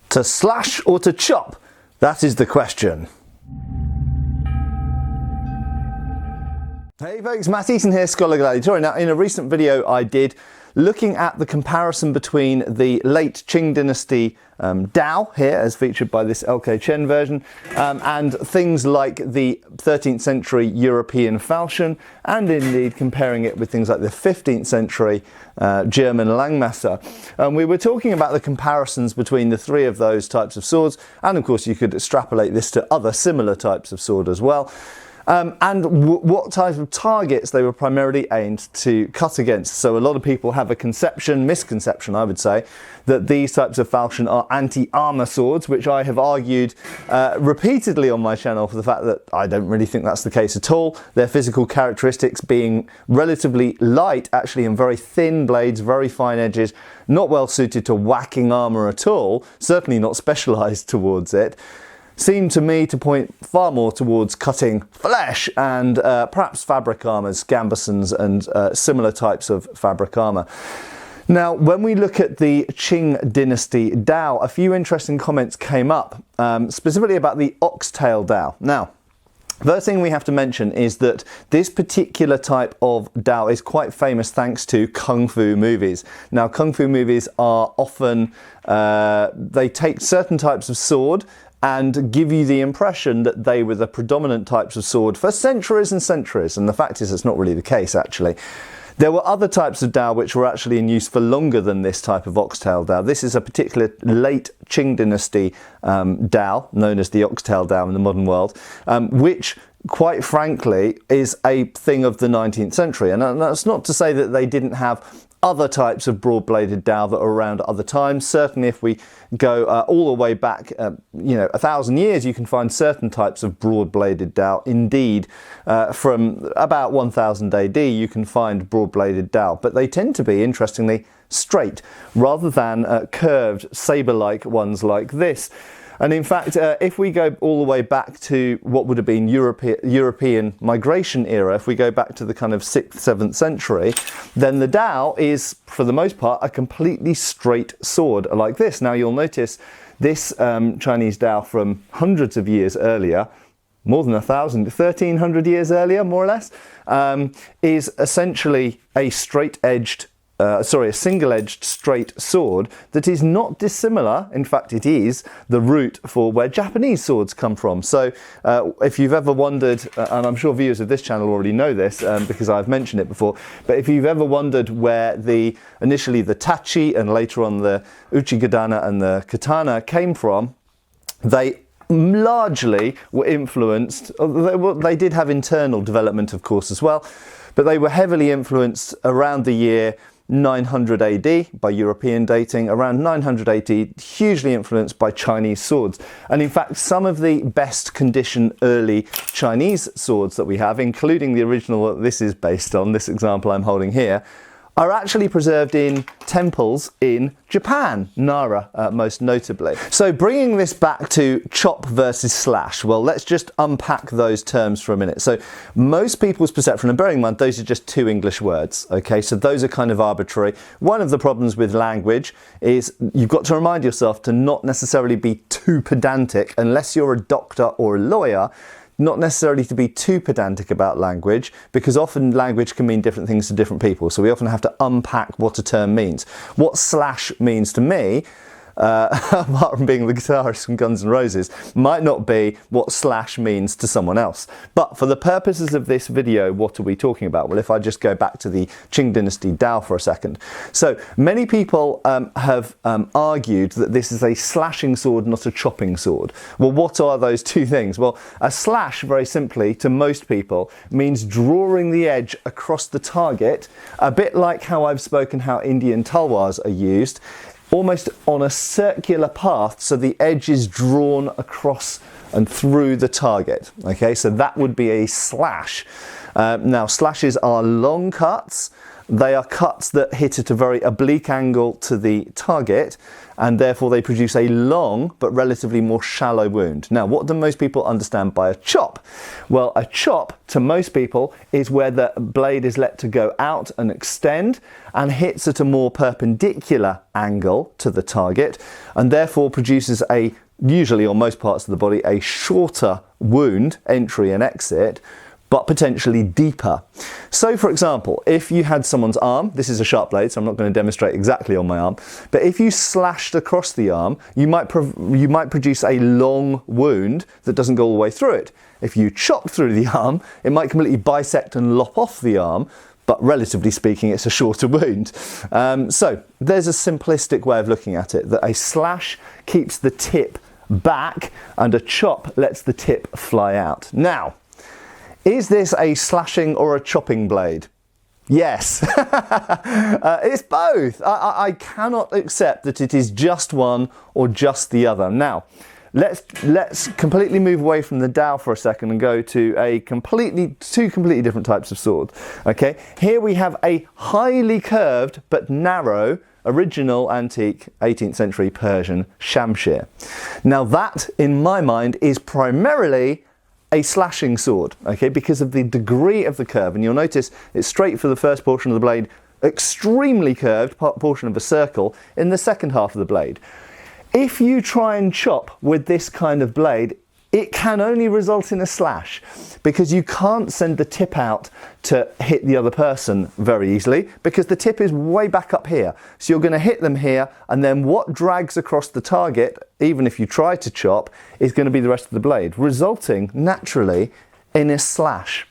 To slash or to chop? That is the question. Hey folks, Matt Easton here, Schola Gladiatoria. Now, in a recent video I did looking at the comparison between the late Qing Dynasty Dao, here as featured by this LK Chen version, and things like the 13th century European falchion, and indeed comparing it with things like the 15th century German Langmesser. We were talking about the comparisons between the three of those types of swords, and of course you could extrapolate this to other similar types of sword as well. What type of targets they were primarily aimed to cut against. So a lot of people have a misconception I would say, that these types of falchion are anti-armour swords, which I have argued repeatedly on my channel for the fact that I don't really think that's the case at all. Their physical characteristics being relatively light, actually, and very thin blades, very fine edges, not well suited to whacking armour at all, certainly not specialised towards it, seem to me to point far more towards cutting flesh and perhaps fabric armours, gambesons and similar types of fabric armour. Now, when we look at the Qing Dynasty Dao, a few interesting comments came up, specifically about the Oxtail Dao. Now, first thing we have to mention is that this particular type of Dao is quite famous thanks to Kung Fu movies. Now, Kung Fu movies are often, they take certain types of sword and give you the impression that they were the predominant types of sword for centuries and centuries, and the fact is it's not really the case actually. There were other types of Dao which were actually in use for longer than this type of Oxtail Dao. This is a particular late Qing Dynasty Dao, known as the Oxtail Dao in the modern world, which quite frankly is a thing of the 19th century. And that's not to say that they didn't have other types of broad-bladed Dao that are around at other times. Certainly if we go all the way back, 1,000 years, you can find certain types of broad-bladed Dao. Indeed, from about 1000 AD, you can find broad-bladed Dao, but they tend to be, interestingly, straight, rather than curved, saber-like ones like this. And in fact, if we go all the way back to what would have been European migration era, if we go back to the kind of 6th, 7th century, then the Dao is, for the most part, a completely straight sword like this. Now you'll notice this Chinese Dao from hundreds of years earlier, more than 1,300 years earlier, more or less, is essentially a straight-edged a single-edged straight sword that is not dissimilar, in fact it is, the root for where Japanese swords come from. So if you've ever wondered, and I'm sure viewers of this channel already know this because I've mentioned it before, but if you've ever wondered where initially the tachi and later on the uchigadana and the katana came from, they largely were influenced, they did have internal development of course as well, but they were heavily influenced around the year 900 AD by European dating, around 900 AD, hugely influenced by Chinese swords. And in fact, some of the best conditioned early Chinese swords that we have, including the original that this is based on, this example I'm holding here, are actually preserved in temples in Japan, Nara most notably. So bringing this back to chop versus slash, well, let's just unpack those terms for a minute. So most people's perception, and bearing in mind those are just two English words, okay, so those are kind of arbitrary. One of the problems with language is you've got to remind yourself to not necessarily be too pedantic, unless you're a doctor or a lawyer, not necessarily to be too pedantic about language, because often language can mean different things to different people. So we often have to unpack what a term means. What slash means to me, apart from being the guitarist from Guns N' Roses, might not be what slash means to someone else. But for the purposes of this video, what are we talking about? Well, if I just go back to the Qing Dynasty Dao for a second. So many people have argued that this is a slashing sword, not a chopping sword. Well, what are those two things? Well, a slash, very simply, to most people, means drawing the edge across the target, a bit like how I've spoken how Indian talwars are used, almost on a circular path, so the edge is drawn across and through the target. Okay, so that would be a slash. Now, slashes are long cuts, they are cuts that hit at a very oblique angle to the target, and therefore they produce a long but relatively more shallow wound. Now, what do most people understand by a chop? Well, a chop to most people is where the blade is let to go out and extend and hits at a more perpendicular angle to the target, and therefore produces a, usually on most parts of the body, a shorter wound, entry and exit, but potentially deeper. So for example, if you had someone's arm, this is a sharp blade, so I'm not going to demonstrate exactly on my arm, but if you slashed across the arm, you might produce a long wound that doesn't go all the way through it. If you chop through the arm, it might completely bisect and lop off the arm, but relatively speaking, it's a shorter wound. So there's a simplistic way of looking at it, that a slash keeps the tip back and a chop lets the tip fly out. Now, is this a slashing or a chopping blade? Yes, it's both. I cannot accept that it is just one or just the other. Now, let's completely move away from the Dao for a second and go to two completely different types of sword. Okay, here we have a highly curved but narrow original antique 18th century Persian Shamsheer. Now that, in my mind, is primarily a slashing sword, okay, because of the degree of the curve. And you'll notice it's straight for the first portion of the blade, extremely curved portion of a circle in the second half of the blade. If you try and chop with this kind of blade, it can only result in a slash, because you can't send the tip out to hit the other person very easily, because the tip is way back up here. So you're going to hit them here, and then what drags across the target, even if you try to chop, is going to be the rest of the blade, resulting naturally in a slash.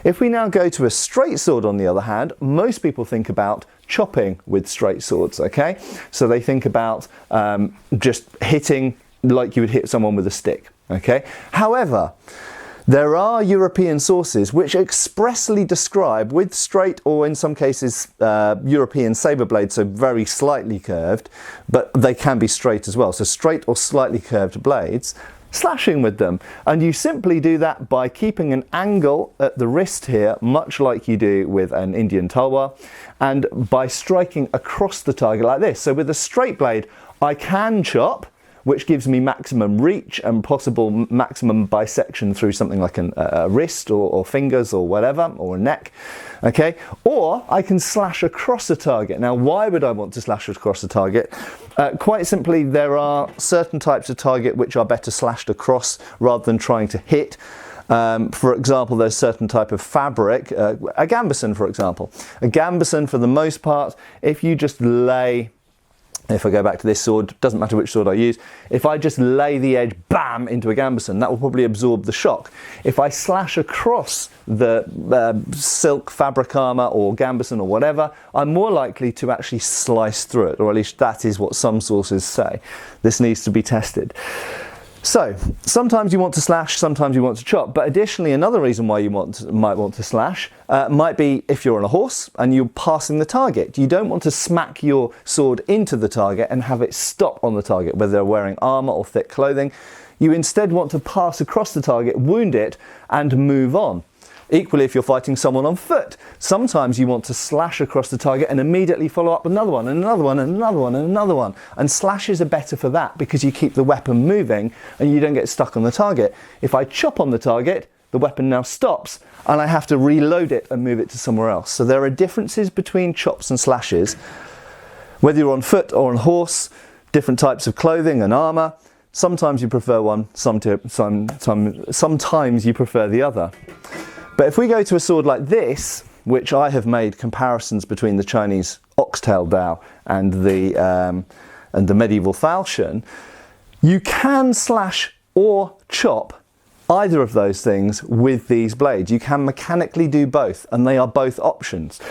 If we now go to a straight sword, on the other hand, most people think about chopping with straight swords, okay? So they think about just hitting like you would hit someone with a stick. Okay. However, there are European sources which expressly describe, with straight or in some cases European saber blades, so very slightly curved, but they can be straight as well, so straight or slightly curved blades, slashing with them. And you simply do that by keeping an angle at the wrist here, much like you do with an Indian talwar, and by striking across the target like this. So with a straight blade, I can chop, which gives me maximum reach and possible maximum bisection through something like a wrist or fingers or whatever, or a neck, okay? Or I can slash across a target. Now, why would I want to slash across a target? Quite simply, there are certain types of target which are better slashed across rather than trying to hit. For example, there's certain type of fabric, a gambeson for example. A gambeson, for the most part, if you just lay, if I go back to this sword, doesn't matter which sword I use, if I just lay the edge, bam, into a gambeson, that will probably absorb the shock. If I slash across the silk fabric armour or gambeson or whatever, I'm more likely to actually slice through it, or at least that is what some sources say. This needs to be tested. So, sometimes you want to slash, sometimes you want to chop, but additionally another reason why you might want to slash might be if you're on a horse and you're passing the target. You don't want to smack your sword into the target and have it stop on the target, whether they're wearing armour or thick clothing. You instead want to pass across the target, wound it, and move on. Equally, if you're fighting someone on foot, sometimes you want to slash across the target and immediately follow up with another one, and another one, and another one, and another one. And slashes are better for that because you keep the weapon moving and you don't get stuck on the target. If I chop on the target, the weapon now stops and I have to reload it and move it to somewhere else. So there are differences between chops and slashes. Whether you're on foot or on horse, different types of clothing and armour, sometimes you prefer one, sometimes you prefer the other. But if we go to a sword like this, which I have made comparisons between the Chinese Oxtail Dao and the medieval falchion, you can slash or chop either of those things with these blades. You can mechanically do both, and they are both options.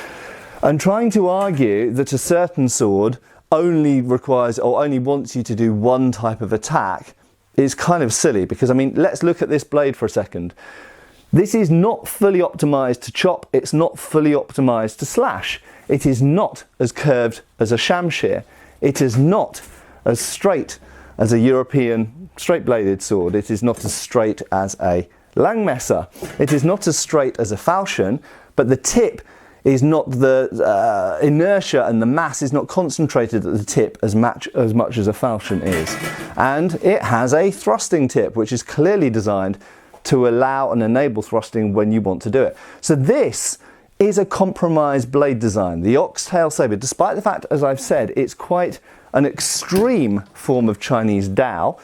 And trying to argue that a certain sword only requires or only wants you to do one type of attack is kind of silly, because I mean, let's look at this blade for a second. This is not fully optimized to chop, it's not fully optimized to slash. It is not as curved as a Shamsheer. It is not as straight as a European straight-bladed sword. It is not as straight as a Langmesser. It is not as straight as a falchion, but the tip is not the inertia, and the mass is not concentrated at the tip as much as a falchion is. And it has a thrusting tip, which is clearly designed to allow and enable thrusting when you want to do it. So this is a compromised blade design. The Oxtail Saber, despite the fact, as I've said, it's quite an extreme form of Chinese Dao,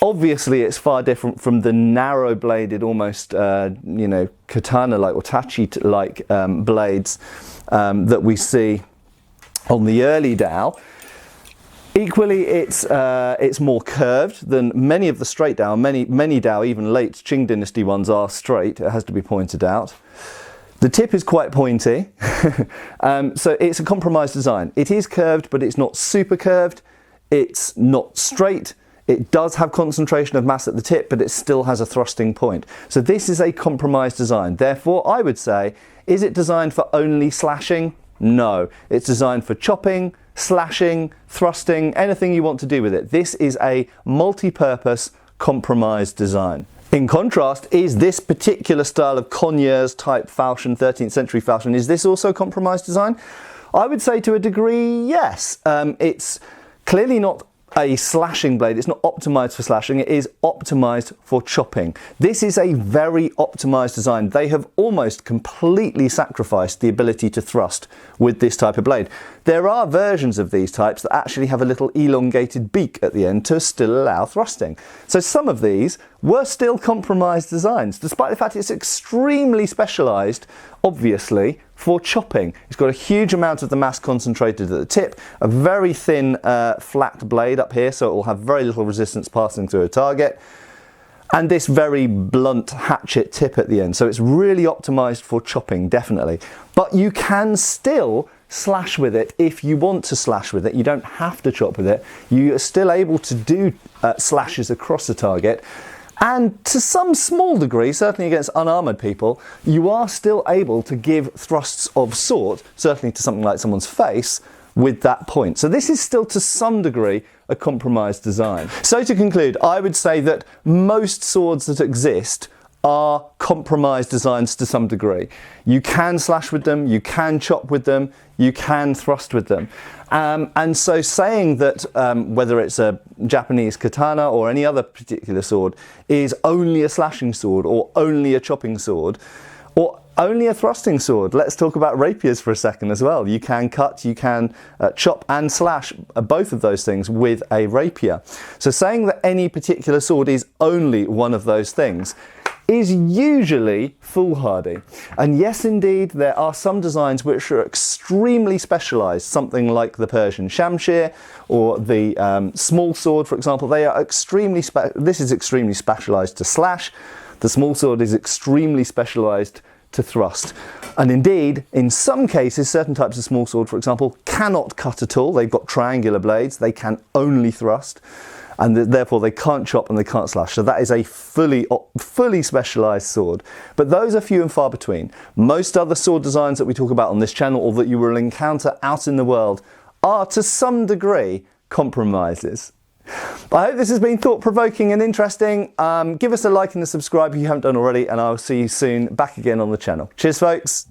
obviously it's far different from the narrow-bladed, almost, katana-like or tachi-like blades that we see on the early Dao. Equally, it's more curved than many of the straight Dao. Many Dao, even late Qing Dynasty ones, are straight, it has to be pointed out. The tip is quite pointy, so it's a compromised design. It is curved, but it's not super curved. It's not straight. It does have concentration of mass at the tip, but it still has a thrusting point. So this is a compromised design. Therefore, I would say, is it designed for only slashing? No. It's designed for chopping, slashing, thrusting, anything you want to do with it. This is a multi-purpose compromised design. In contrast, is this particular style of Conyers type falchion, 13th century falchion, is this also a compromised design? I would say to a degree, yes. It's clearly not a slashing blade. It's not optimized for slashing. It is optimized for chopping. This is a very optimized design. They have almost completely sacrificed the ability to thrust with this type of blade. There are versions of these types that actually have a little elongated beak at the end to still allow thrusting. So some of these were still compromised designs, despite the fact it's extremely specialized, obviously, for chopping. It's got a huge amount of the mass concentrated at the tip, a very thin flat blade up here, so it will have very little resistance passing through a target, and this very blunt hatchet tip at the end. So it's really optimized for chopping, definitely. But you can still slash with it if you want to slash with it. You don't have to chop with it. You are still able to do slashes across the target. And to some small degree, certainly against unarmoured people, you are still able to give thrusts of sort, certainly to something like someone's face, with that point. So this is still to some degree a compromised design. So to conclude, I would say that most swords that exist are compromised designs to some degree. You can slash with them, you can chop with them, you can thrust with them. And so saying that whether it's a Japanese katana or any other particular sword is only a slashing sword or only a chopping sword or only a thrusting sword. Let's talk about rapiers for a second as well. You can cut, you can chop and slash, both of those things with a rapier. So saying that any particular sword is only one of those things is usually foolhardy. And yes, indeed, there are some designs which are extremely specialized, something like the Persian Shamsheer or the small sword, for example. They are this is extremely specialized to slash. The small sword is extremely specialized to thrust. And indeed, in some cases, certain types of small sword, for example, cannot cut at all. They've got triangular blades. They can only thrust, and therefore they can't chop and they can't slash. So that is a fully specialized sword. But those are few and far between. Most other sword designs that we talk about on this channel or that you will encounter out in the world are to some degree compromises. I hope this has been thought-provoking and interesting. Give us a like and a subscribe if you haven't done already, and I'll see you soon back again on the channel. Cheers, folks.